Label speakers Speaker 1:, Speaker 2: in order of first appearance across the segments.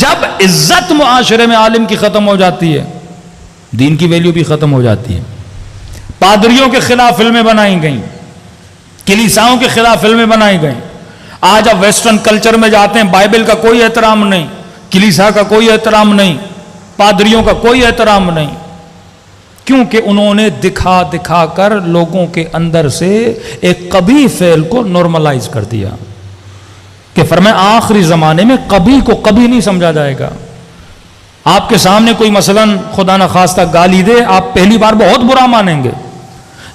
Speaker 1: جب عزت معاشرے میں عالم کی ختم ہو جاتی ہے، دین کی ویلیو بھی ختم ہو جاتی ہے۔ پادریوں کے خلاف فلمیں بنائی گئیں، کلیساؤں کے خلاف فلمیں بنائی گئیں۔ آج اب ویسٹرن کلچر میں جاتے ہیں، بائبل کا کوئی احترام نہیں، کلیسا کا کوئی احترام نہیں، پادریوں کا کوئی احترام نہیں، کیونکہ انہوں نے دکھا دکھا کر لوگوں کے اندر سے ایک قبیح فعل کو نارملائز کر دیا کہ فرمایا آخری زمانے میں قبیح کو کبھی نہیں سمجھا جائے گا۔ آپ کے سامنے کوئی مثلاً خدا نخواستہ گالی دے، آپ پہلی بار بہت برا مانیں گے،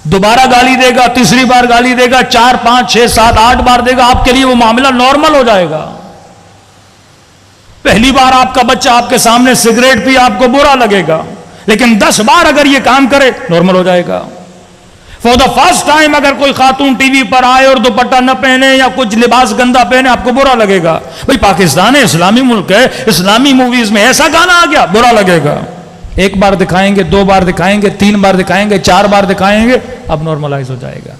Speaker 1: دوبارہ گالی دے گا، تیسری بار گالی دے گا، 4 5 6 7 8 بار دے گا، آپ کے لیے وہ معاملہ نارمل ہو جائے گا۔ پہلی بار آپ کا بچہ آپ کے سامنے سگریٹ پی، آپ کو برا لگے گا، لیکن 10 بار اگر یہ کام کرے نارمل ہو جائے گا۔ فور دا فرسٹ ٹائم اگر کوئی خاتون ٹی وی پر آئے اور دوپٹہ نہ پہنے یا کچھ لباس گندا پہنے، آپ کو برا لگے گا۔ بھئی پاکستان ہے، اسلامی ملک ہے، اسلامی موویز میں ایسا گانا آ گیا، برا لگے گا۔ 1 بار دکھائیں گے، 2 بار دکھائیں گے، 3 بار دکھائیں گے، 4 بار دکھائیں گے، اب نارملائز ہو جائے گا۔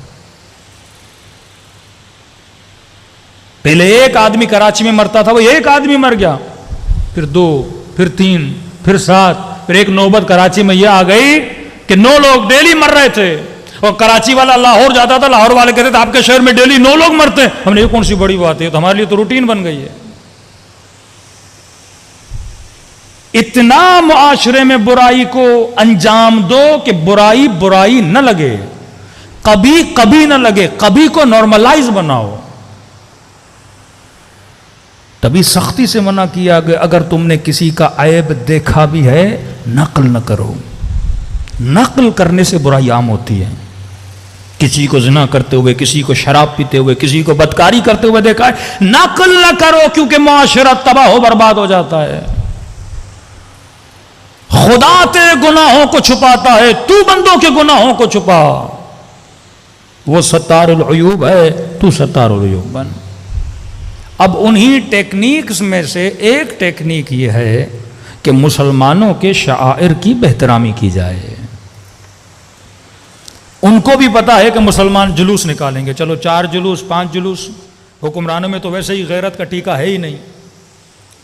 Speaker 1: پہلے 1 آدمی کراچی میں مرتا تھا، وہ 1 آدمی مر گیا، پھر 2، پھر 3، پھر 7، پھر ایک نوبت کراچی میں یہ آ گئی کہ 9 لوگ ڈیلی مر رہے تھے، اور کراچی والا لاہور جاتا تھا، لاہور والے کہتے تھے آپ کے شہر میں ڈیلی 9 لوگ مرتے ہیں۔ ہم نے یہ کون سی بڑی بات ہے، تو ہمارے لیے تو روٹین بن گئی ہے۔ اتنا معاشرے میں برائی کو انجام دو کہ برائی برائی نہ لگے، کبھی کبھی نہ لگے، کبھی کو نارملائز بناؤ۔ تبھی سختی سے منع کیا کہ اگر تم نے کسی کا عیب دیکھا بھی ہے نقل نہ کرو۔ نقل کرنے سے برائی عام ہوتی ہے۔ کسی کو زنا کرتے ہوئے، کسی کو شراب پیتے ہوئے، کسی کو بدکاری کرتے ہوئے دیکھا ہے، نقل نہ کرو، کیونکہ معاشرہ تباہ و برباد ہو جاتا ہے۔ خدا تیرے گناہوں کو چھپاتا ہے، تو بندوں کے گناہوں کو چھپا۔ وہ ستار العیوب ہے، تو ستار العیوب بن۔ اب انہی ٹیکنیکس میں سے ایک ٹیکنیک یہ ہے کہ مسلمانوں کے شعائر کی بہترامی کی جائے۔ ان کو بھی پتا ہے کہ مسلمان جلوس نکالیں گے، چلو 4 جلوس 5 جلوس، حکمرانوں میں تو ویسے ہی غیرت کا ٹیکہ ہے ہی نہیں،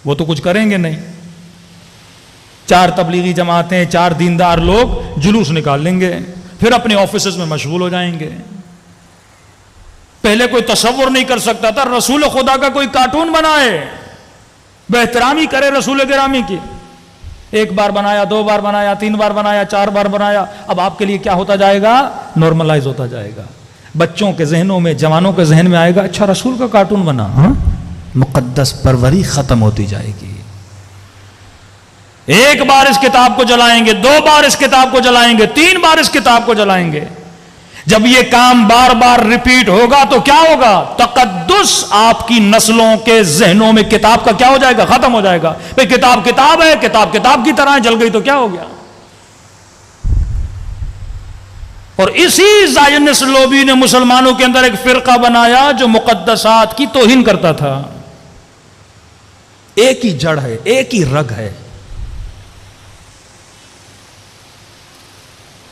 Speaker 1: وہ تو کچھ کریں گے نہیں۔ 4 تبلیغی جماعتیں، 4 دیندار لوگ جلوس نکال لیں گے، پھر اپنے آفیسز میں مشغول ہو جائیں گے۔ پہلے کوئی تصور نہیں کر سکتا تھا رسول خدا کا کوئی کارٹون بنائے، بہترامی کرے رسول گرامی کی۔ 1 بار بنایا، 2 بار بنایا، 3 بار بنایا، 4 بار بنایا، اب آپ کے لیے کیا ہوتا جائے گا؟ نارملائز ہوتا جائے گا۔ بچوں کے ذہنوں میں، جوانوں کے ذہن میں آئے گا، اچھا رسول کا کارٹون بنا، ہاں، مقدس پروری ختم ہوتی جائے گی۔ 1 بار اس کتاب کو جلائیں گے، 2 بار اس کتاب کو جلائیں گے، 3 بار اس کتاب کو جلائیں گے۔ جب یہ کام بار بار ریپیٹ ہوگا تو کیا ہوگا؟ تقدس آپ کی نسلوں کے ذہنوں میں کتاب کا کیا ہو جائے گا؟ ختم ہو جائے گا۔ بھئی کتاب کتاب ہے، کتاب کتاب کی طرح جل گئی تو کیا ہو گیا؟ اور اسی زائنس لوبی نے مسلمانوں کے اندر ایک فرقہ بنایا جو مقدسات کی توہین کرتا تھا۔ ایک ہی جڑ ہے، ایک ہی رگ ہے۔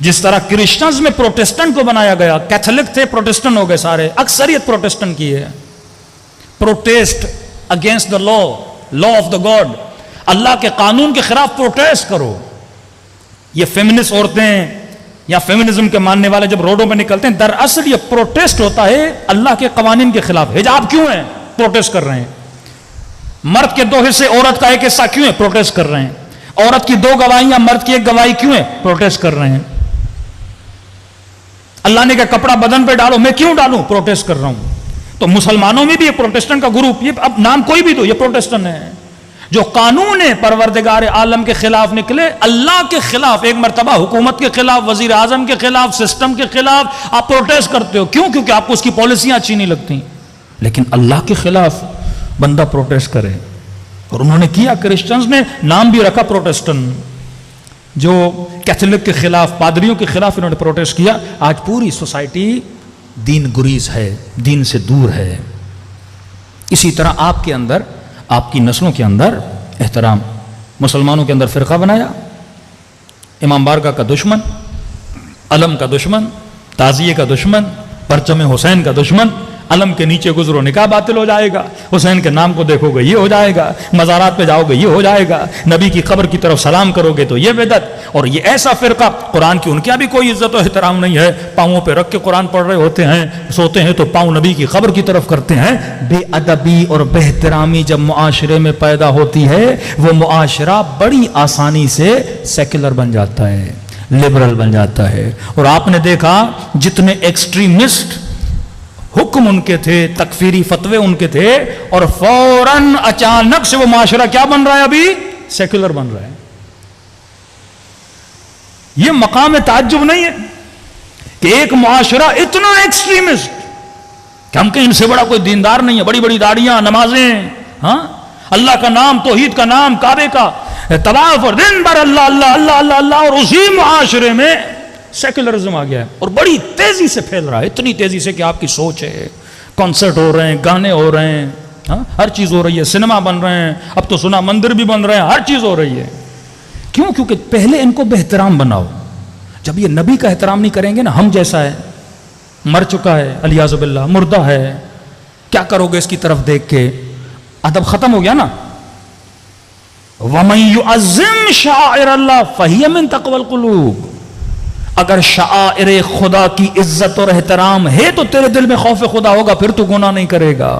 Speaker 1: جس طرح کرسچنز میں پروٹسٹنٹ کو بنایا گیا، کیتھولک تھے پروٹسٹنٹ ہو گئے سارے، اکثریت پروٹسٹنٹ کی ہے۔ Protest against the law of the God, اللہ کے قانون کے خلاف پروٹیسٹ کرو۔ یہ فیمنسٹ عورتیں یا فیمنزم کے ماننے والے جب روڈوں پہ نکلتے ہیں، دراصل یہ پروٹیسٹ ہوتا ہے اللہ کے قوانین کے خلاف۔ حجاب کیوں ہے؟ پروٹیسٹ کر رہے ہیں۔ مرد کے 2 حصے، عورت کا 1 حصہ کیوں ہے؟ پروٹیسٹ کر رہے ہیں۔ عورت کی 2 گواہیاں، مرد کی 1 گواہی کیوں ہے؟ پروٹیسٹ کر رہے ہیں۔ اللہ نے کہا کپڑا بدن پہ ڈالو، میں کیوں ڈالوں؟ پروٹیسٹ کر رہا ہوں۔ تو مسلمانوں میں بھی یہ پروٹیسٹنٹ کا گروپ، یہ اب نام کوئی بھی دو، یہ پروٹیسٹنٹ ہے، جو قانون پروردگار عالم کے خلاف نکلے، اللہ کے خلاف، ایک مرتبہ حکومت کے خلاف، وزیر اعظم کے خلاف، سسٹم کے خلاف آپ پروٹیسٹ کرتے ہو، کیوں؟ کیونکہ آپ کو اس کی پالیسیاں اچھی نہیں لگتی۔ لیکن اللہ کے خلاف بندہ پروٹیسٹ کرے، اور انہوں نے کیا۔ کرسچنز نے نام بھی رکھا پروٹیسٹنٹ، جو کیتھولک کے خلاف، پادریوں کے خلاف انہوں نے پروٹیسٹ کیا۔ آج پوری سوسائٹی دین گریز ہے، دین سے دور ہے۔ اسی طرح آپ کے اندر، آپ کی نسلوں کے اندر احترام، مسلمانوں کے اندر فرقہ بنایا، امام بارگاہ کا دشمن، علم کا دشمن، تعزیے کا دشمن، پرچم حسین کا دشمن، علم کے نیچے گزرو نکاح باطل ہو جائے گا، حسین کے نام کو دیکھو گے یہ ہو جائے گا، مزارات پہ جاؤ گے یہ ہو جائے گا، نبی کی قبر کی طرف سلام کرو گے تو یہ بدعت۔ اور یہ ایسا فرقہ قرآن کی ان کے بھی کوئی عزت و احترام نہیں ہے، پاؤں پہ رکھ کے قرآن پڑھ رہے ہوتے ہیں، سوتے ہیں تو پاؤں نبی کی قبر کی طرف کرتے ہیں۔ بے ادبی اور بے احترامی جب معاشرے میں پیدا ہوتی ہے وہ معاشرہ بڑی آسانی سے سیکولر بن جاتا ہے، لبرل بن جاتا ہے۔ اور آپ نے دیکھا جتنے ایکسٹریمسٹ حکم ان کے تھے، تکفیری فتوے ان کے تھے، اور فوراً اچانک سے وہ معاشرہ کیا بن رہا ہے؟ ابھی سیکولر بن رہا ہے۔ یہ مقام تعجب نہیں ہے کہ ایک معاشرہ اتنا ایکسٹریمسٹ کہ ہم کہیں ان سے بڑا کوئی دیندار نہیں ہے، بڑی بڑی داڑیاں، نمازیں، ہاں اللہ کا نام، توحید کا نام، کعبے کا طواف، اور دن بھر اللہ اللہ اللہ اللہ اللہ، اور اسی معاشرے میں سیکولرزم آ گیا ہے اور بڑی تیزی سے پھیل رہا ہے، اتنی تیزی سے کہ آپ کی سوچ ہے، کنسرٹ ہو رہے ہیں، گانے ہو رہے ہیں، ہاں ہر چیز ہو رہی ہے، سنیما بن رہے ہیں، اب تو سنا مندر بھی بن رہے ہیں، ہر چیز ہو رہی ہے۔ کیوں؟ کیونکہ پہلے ان کو بہترام بناؤ۔ جب یہ نبی کا احترام نہیں کریں گے نا، ہم جیسا ہے، مر چکا ہے، الیاذ باللہ مردہ ہے، کیا کرو گے اس کی طرف دیکھ کے؟ ادب ختم ہو گیا نا۔ وَمَن يُعَظِّمْ شَعَائِرَ اللَّهِ فَهِيَ مِن تَقْوَى الْقُلُوبِ، اگر شعائر خدا کی عزت اور احترام ہے تو تیرے دل میں خوف خدا ہوگا، پھر تو گناہ نہیں کرے گا۔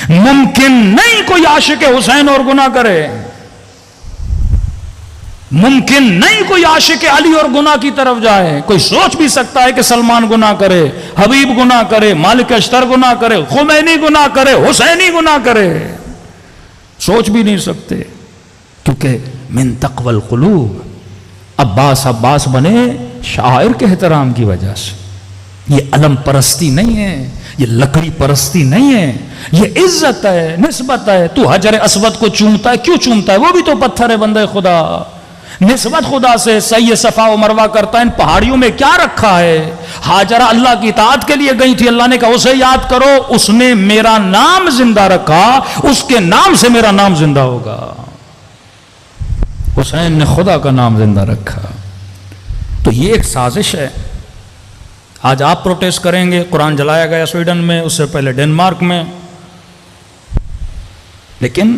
Speaker 1: ممکن نہیں کوئی عاشق حسین اور گناہ کرے، ممکن نہیں کوئی عاشق علی اور گناہ کی طرف جائے۔ کوئی سوچ بھی سکتا ہے کہ سلمان گناہ کرے، حبیب گناہ کرے، مالک اشتر گناہ کرے، خمینی گناہ کرے، حسینی گناہ کرے، سوچ بھی نہیں سکتے، کیونکہ من تقوی القلوب۔ عباس بنے شاعر کے احترام کی وجہ سے۔ یہ علم پرستی نہیں ہے، یہ لکڑی پرستی نہیں ہے، یہ عزت ہے، نسبت ہے۔ تو حجر اسود کو چومتا ہے، کیوں چومتا ہے؟ وہ بھی تو پتھر ہے، بندے خدا۔ نسبت خدا سے، سعی صفا و مروہ کرتا ہے۔ ان پہاڑیوں میں کیا رکھا ہے؟ ہاجرہ اللہ کی اطاعت کے لیے گئی تھی، اللہ نے کہا اسے یاد کرو، اس نے میرا نام زندہ رکھا، اس کے نام سے میرا نام زندہ ہوگا۔ حسین نے خدا کا نام زندہ رکھا۔ تو یہ ایک سازش ہے۔ آج آپ پروٹیسٹ کریں گے، قرآن جلایا گیا سویڈن میں، اس سے پہلے ڈنمارک میں، لیکن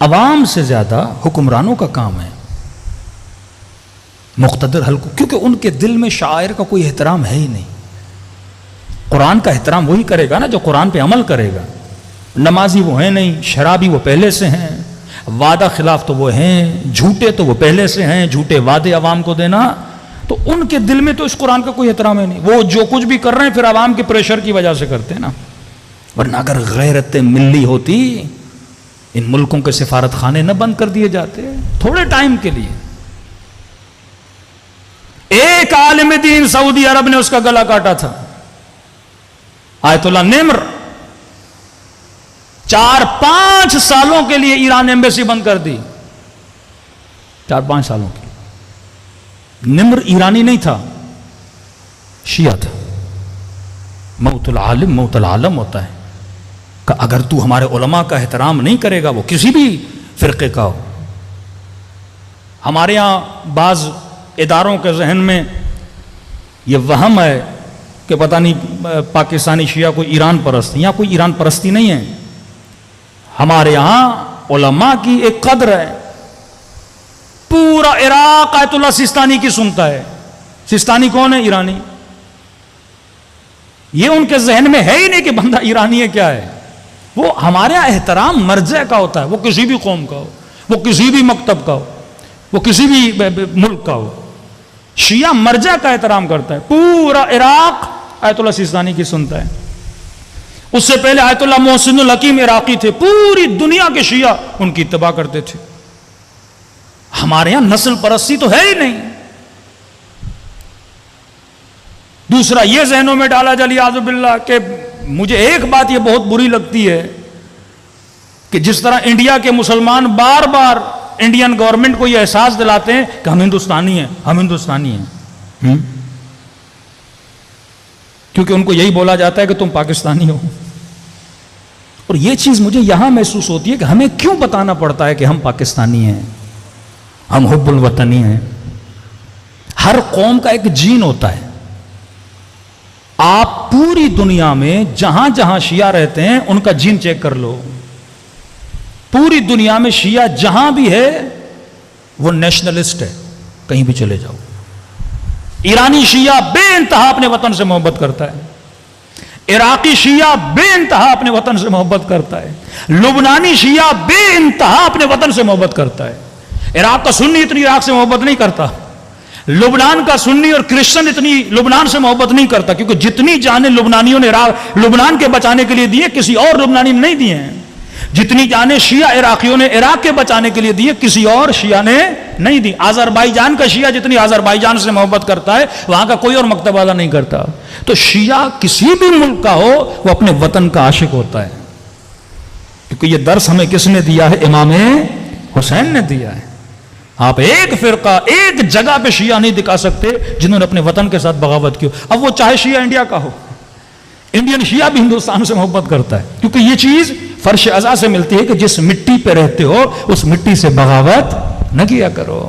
Speaker 1: عوام سے زیادہ حکمرانوں کا کام ہے مقتدر حلقوں، کیونکہ ان کے دل میں شاعر کا کوئی احترام ہے ہی نہیں۔ قرآن کا احترام وہی کرے گا نا جو قرآن پہ عمل کرے گا۔ نمازی وہ ہیں نہیں، شرابی وہ پہلے سے ہیں، وعدہ خلاف تو وہ ہیں، جھوٹے تو وہ پہلے سے ہیں، جھوٹے وعدے عوام کو دینا، تو ان کے دل میں تو اس قرآن کا کوئی احترام ہے نہیں۔ وہ جو کچھ بھی کر رہے ہیں پھر عوام کے پریشر کی وجہ سے کرتے ہیں نا، ورنہ اگر غیرت ملی ہوتی ان ملکوں کے سفارت خانے نہ بند کر دیے جاتے تھوڑے ٹائم کے لیے۔ ایک عالم دین سعودی عرب نے اس کا گلا کاٹا تھا، آیت اللہ نمر، 4-5 سالوں کے لیے ایران ایمبیسی بند کر دی، 4-5 سالوں کے لیے۔ نمر ایرانی نہیں تھا، شیعہ تھا۔ موت العالم موت العالم ہوتا ہے کہ اگر تو ہمارے علماء کا احترام نہیں کرے گا، وہ کسی بھی فرقے کا ہو۔ ہمارے ہاں بعض اداروں کے ذہن میں یہ وہم ہے کہ پتہ نہیں پاکستانی شیعہ کوئی ایران پرست، یہاں کوئی ایران پرستی نہیں ہے۔ ہمارے یہاں علماء کی ایک قدر ہے، پورا عراق آیت اللہ سستانی کی سنتا ہے۔ سستانی کون ہے؟ ایرانی۔ یہ ان کے ذہن میں ہے ہی نہیں کہ بندہ ایرانی ہے، کیا ہے؟ وہ ہمارے یہاں احترام مرجع کا ہوتا ہے، وہ کسی بھی قوم کا ہو، وہ کسی بھی مکتب کا ہو، وہ کسی بھی ملک کا ہو، شیعہ مرجع کا احترام کرتا ہے۔ پورا عراق آیت اللہ سستانی کی سنتا ہے۔ اس سے پہلے آیت اللہ محسن الحکیم عراقی تھے، پوری دنیا کے شیعہ ان کی اتباع کرتے تھے۔ ہمارے یہاں نسل پرستی تو ہے ہی نہیں۔ دوسرا یہ ذہنوں میں ڈالا جلیاذ باللہ کہ مجھے ایک بات یہ بہت بری لگتی ہے کہ جس طرح انڈیا کے مسلمان بار بار انڈین گورنمنٹ کو یہ احساس دلاتے ہیں کہ ہم ہندوستانی ہیں، ہم ہندوستانی ہیں، کیونکہ ان کو یہی بولا جاتا ہے کہ تم پاکستانی ہو۔ اور یہ چیز مجھے یہاں محسوس ہوتی ہے کہ ہمیں کیوں بتانا پڑتا ہے کہ ہم پاکستانی ہیں، ہم حب الوطنی ہیں۔ ہر قوم کا ایک جین ہوتا ہے، آپ پوری دنیا میں جہاں جہاں شیعہ رہتے ہیں ان کا جین چیک کر لو. پوری دنیا میں شیعہ جہاں بھی ہے وہ نیشنلسٹ ہے. کہیں بھی چلے جاؤ. ایرانی شیعہ بے انتہا اپنے وطن سے محبت کرتا ہے. عراقی شیعہ بے انتہا اپنے وطن سے محبت کرتا ہے. لبنانی شیعہ بے انتہا اپنے وطن سے محبت کرتا ہے. عراق کا سنی اتنی عراق سے محبت نہیں کرتا. لبنان کا سنی اور کرسچن اتنی لبنان سے محبت نہیں کرتا, کیونکہ جتنی جانیں لبنانیوں نے لبنان کے بچانے کے لیے دی ہیں کسی اور لبنانی نے نہیں دی ہیں. جتنی جانیں شیعہ عراقیوں نے عراق کے بچانے کے لیے دی ہیں کسی اور شیعہ نے نہیں دی. آذربائیجان کا شیعہ جتنی آذربائیجان سے محبت کرتا ہے وہاں کا کوئی اور مکتب والا نہیں کرتا. تو شیعہ کسی بھی ملک کا ہو وہ اپنے وطن کا عاشق ہوتا ہے, کیونکہ یہ درس ہمیں کس نے دیا ہے؟ امام حسین نے دیا ہے. آپ ایک فرقہ ایک جگہ پہ شیعہ نہیں دکھا سکتے جنہوں نے اپنے وطن کے ساتھ بغاوت کی. اب وہ چاہے شیعہ انڈیا کا ہو, انڈین شیعہ بھی ہندوستان سے محبت کرتا ہے, کیونکہ یہ چیز فرش ازا سے ملتی ہے کہ جس مٹی پہ رہتے ہو اس مٹی سے بغاوت نہ کیا کرو.